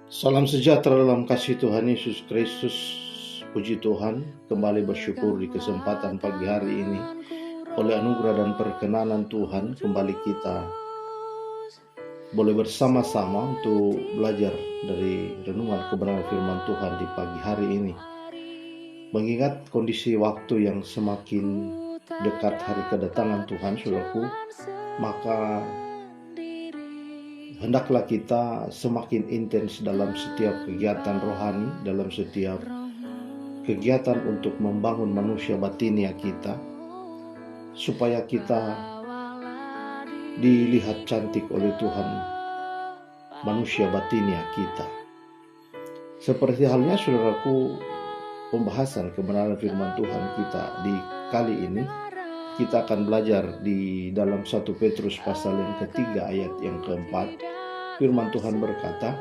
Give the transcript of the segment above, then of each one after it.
Salam sejahtera dalam kasih Tuhan Yesus Kristus. Puji Tuhan, kembali bersyukur di kesempatan pagi hari ini. Oleh anugerah dan perkenanan Tuhan, kembali kita boleh bersama-sama untuk belajar dari renungan kebenaran firman Tuhan di pagi hari ini. Mengingat kondisi waktu yang semakin dekat hari kedatangan Tuhan, saudaraku, maka hendaklah kita semakin intens dalam setiap kegiatan rohani, dalam setiap kegiatan untuk membangun manusia batinia kita, supaya kita dilihat cantik oleh Tuhan, manusia batinia kita. Seperti halnya saudaraku, pembahasan kebenaran firman Tuhan kita di kali ini, kita akan belajar di dalam 1 Petrus pasal yang ketiga ayat yang keempat. Firman Tuhan berkata,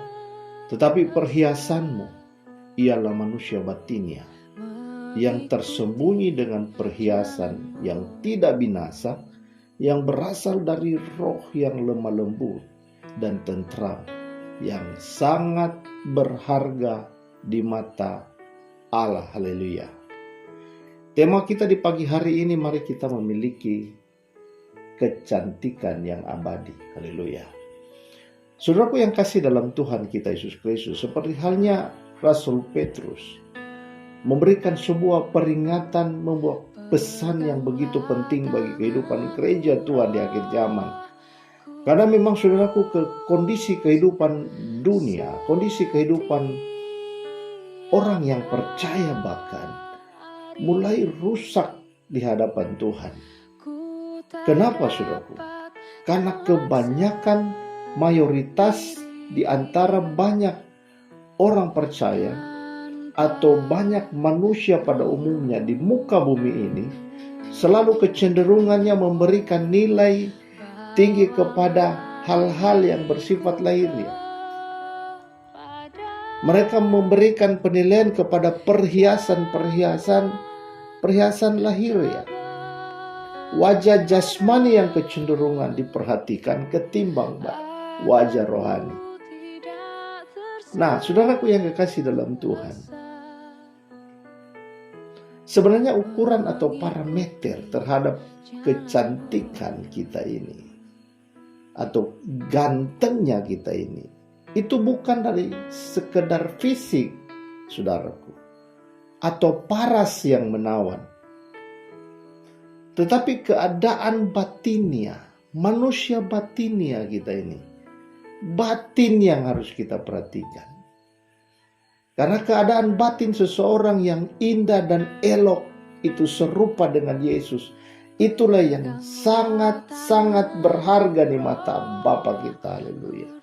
"Tetapi perhiasanmu ialah manusia batinia, yang tersembunyi dengan perhiasan yang tidak binasa, yang berasal dari roh yang lemah lembut dan tentram, yang sangat berharga di mata Allah." Haleluya. Tema kita di pagi hari ini, mari kita memiliki kecantikan yang abadi. Haleluya. Saudaraku yang kasih dalam Tuhan kita Yesus Kristus, seperti halnya Rasul Petrus memberikan sebuah peringatan, membuat pesan yang begitu penting bagi kehidupan gereja Tuhan di akhir zaman. Karena memang saudaraku, kondisi kehidupan dunia, kondisi kehidupan orang yang percaya bahkan mulai rusak di hadapan Tuhan. Kenapa saudaraku? Karena kebanyakan, mayoritas di antara banyak orang percaya atau banyak manusia pada umumnya di muka bumi ini selalu kecenderungannya memberikan nilai tinggi kepada hal-hal yang bersifat lahiriah. Mereka memberikan penilaian kepada perhiasan lahiriah. Wajah jasmani yang kecenderungan diperhatikan ketimbang wajah rohani. Nah, saudaraku yang kekasih dalam Tuhan, sebenarnya ukuran atau parameter terhadap kecantikan kita ini atau gantengnya kita ini, itu bukan dari sekedar fisik, saudaraku, atau paras yang menawan, tetapi keadaan batinia, manusia batinia kita ini. Batin yang harus kita perhatikan. Karena keadaan batin seseorang yang indah dan elok itu serupa dengan Yesus, itulah yang sangat-sangat berharga di mata Bapa kita. Haleluya.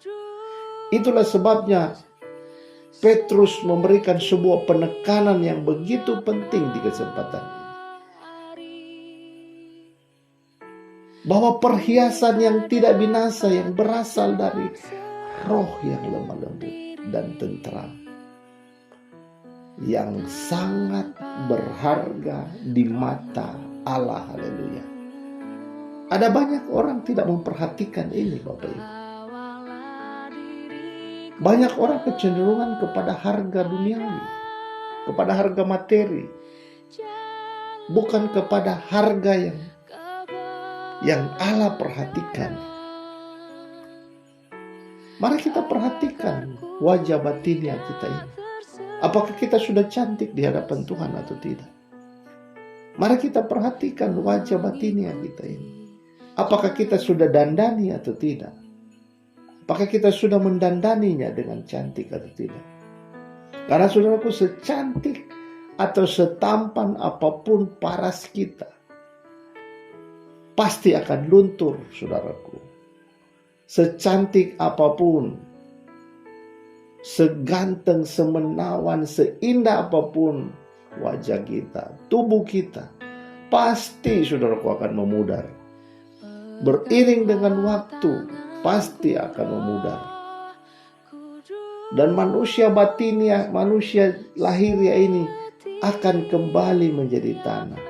Itulah sebabnya Petrus memberikan sebuah penekanan yang begitu penting di kesempatan ini, bahwa perhiasan yang tidak binasa yang berasal dari roh yang lemah lembut dan tentram, yang sangat berharga di mata Allah. Haleluya. Ada banyak orang tidak memperhatikan ini, Bapak Ibu. Banyak orang kecenderungan kepada harga duniawi, kepada harga materi, bukan kepada harga yang Allah perhatikan. Mari kita perhatikan wajah batinnya kita ini. Apakah kita sudah cantik di hadapan Tuhan atau tidak? Mari kita perhatikan wajah batinnya kita ini. Apakah kita sudah dandani atau tidak? Apakah kita sudah mendandaninya dengan cantik atau tidak? Karena saudaraku, secantik atau setampan apapun paras kita, pasti akan luntur, saudaraku. Secantik apapun, seganteng, semenawan, seindah apapun wajah kita, tubuh kita, pasti saudaraku akan memudar. Beriring dengan waktu, pasti akan memudar. Dan manusia batinia, manusia lahiriah ini akan kembali menjadi tanah.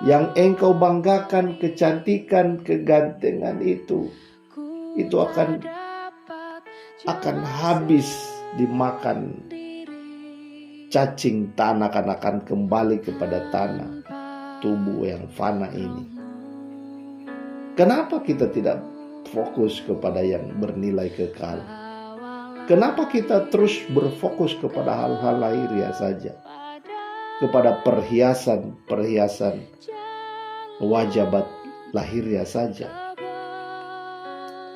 Yang engkau banggakan, kecantikan, kegantengan itu akan habis dimakan cacing tanah karena akan kembali kepada tanah, tubuh yang fana ini. Kenapa kita tidak fokus kepada yang bernilai kekal? Kenapa kita terus berfokus kepada hal-hal lahiriah saja? Kepada perhiasan wajah lahiriah saja?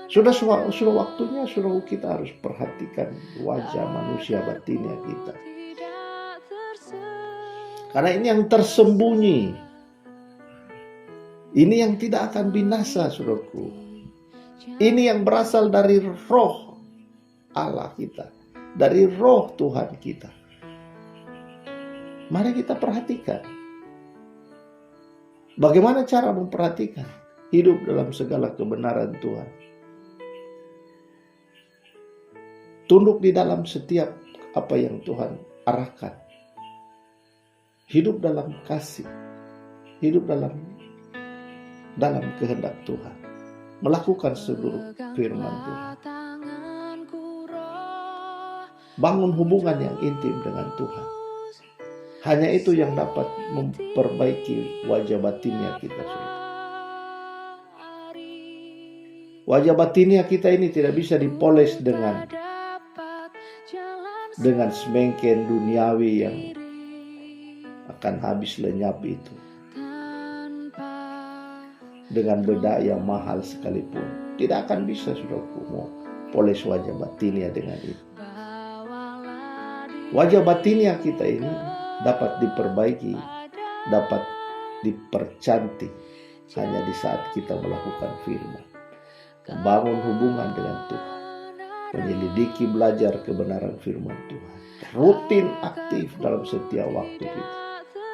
Sudah waktunya kita harus perhatikan wajah manusia batinnya kita. Karena ini yang tersembunyi. Ini yang tidak akan binasa, saudaraku. Ini yang berasal dari roh Allah kita. Dari roh Tuhan kita. Mari kita perhatikan. Bagaimana cara memperhatikan? Hidup dalam segala kebenaran Tuhan. Tunduk di dalam setiap apa yang Tuhan arahkan. Hidup dalam kasih. Hidup dalam kehendak Tuhan. Melakukan seluruh firman Tuhan. Bangun hubungan yang intim dengan Tuhan. Hanya itu yang dapat memperbaiki wajah batinnya kita. Wajah batinnya kita ini tidak bisa dipoles dengan semengken duniawi yang akan habis lenyap itu. Dengan bedak yang mahal sekalipun tidak akan bisa, saudaraku, mau poles wajah batinnya dengan itu. Wajah batinnya kita ini dapat diperbaiki, dapat dipercantik hanya di saat kita melakukan firman, membangun hubungan dengan Tuhan, menyelidiki, belajar kebenaran firman Tuhan, rutin aktif dalam setiap waktu kita,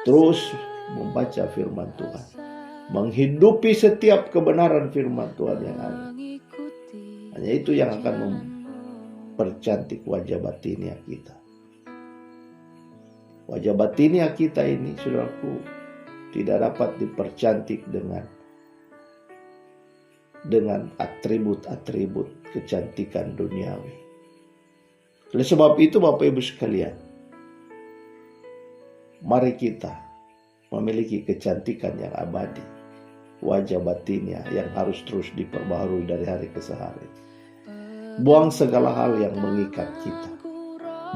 terus membaca firman Tuhan, menghidupi setiap kebenaran firman Tuhan yang ada. Hanya itu yang akan mempercantik wajah batinnya kita. Wajah batinnya kita ini, saudaraku, tidak dapat dipercantik dengan atribut-atribut kecantikan duniawi. Oleh sebab itu, Bapak Ibu sekalian, mari kita memiliki kecantikan yang abadi. Wajah batinnya yang harus terus diperbaharui dari hari ke hari. Buang segala hal yang mengikat kita.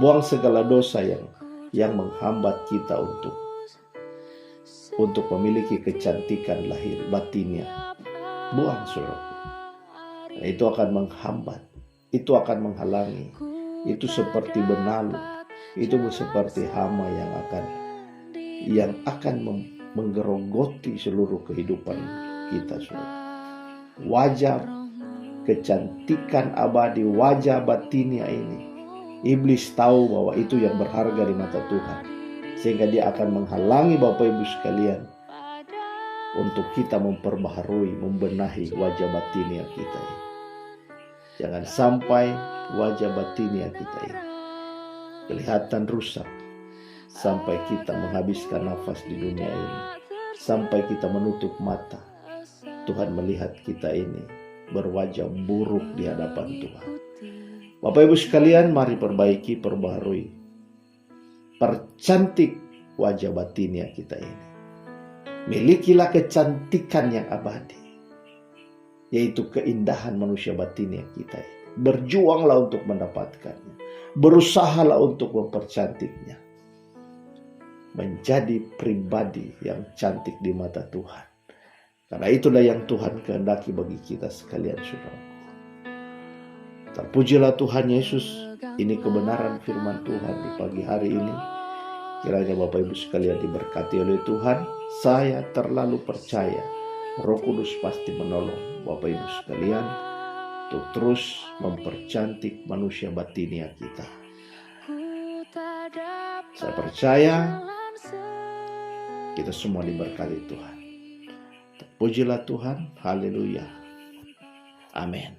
Buang segala dosa yang menghambat kita untuk memiliki kecantikan lahir batinnya. Buang, saudaraku. Nah, itu akan menghambat, itu akan menghalangi. Itu seperti benalu, itu seperti hama yang akan menggerogoti seluruh kehidupan kita, saudara. Wajah kecantikan abadi, wajah batinnya ini, iblis tahu bahwa itu yang berharga di mata Tuhan, sehingga dia akan menghalangi Bapak Ibu sekalian untuk kita memperbaharui, membenahi wajah batinnya kita ini. Jangan sampai wajah batinnya kita ini kelihatan rusak sampai kita menghabiskan nafas di dunia ini, sampai kita menutup mata. Tuhan melihat kita ini berwajah buruk di hadapan Tuhan. Bapak Ibu sekalian, mari perbaiki, perbaharui, percantik wajah batinnya kita ini. Milikilah kecantikan yang abadi, yaitu keindahan manusia batinnya kita ini. Berjuanglah untuk mendapatkannya, berusahalah untuk mempercantiknya, menjadi pribadi yang cantik di mata Tuhan. Karena itulah yang Tuhan kehendaki bagi kita sekalian, saudara. Terpujilah Tuhan Yesus. Ini kebenaran firman Tuhan di pagi hari ini. Kiranya Bapak Ibu sekalian diberkati oleh Tuhan. Saya terlalu percaya Roh Kudus pasti menolong Bapak Ibu sekalian untuk terus mempercantik manusia batinnya kita. Saya percaya kita semua diberkati Tuhan. Terpujilah Tuhan. Haleluya. Amin.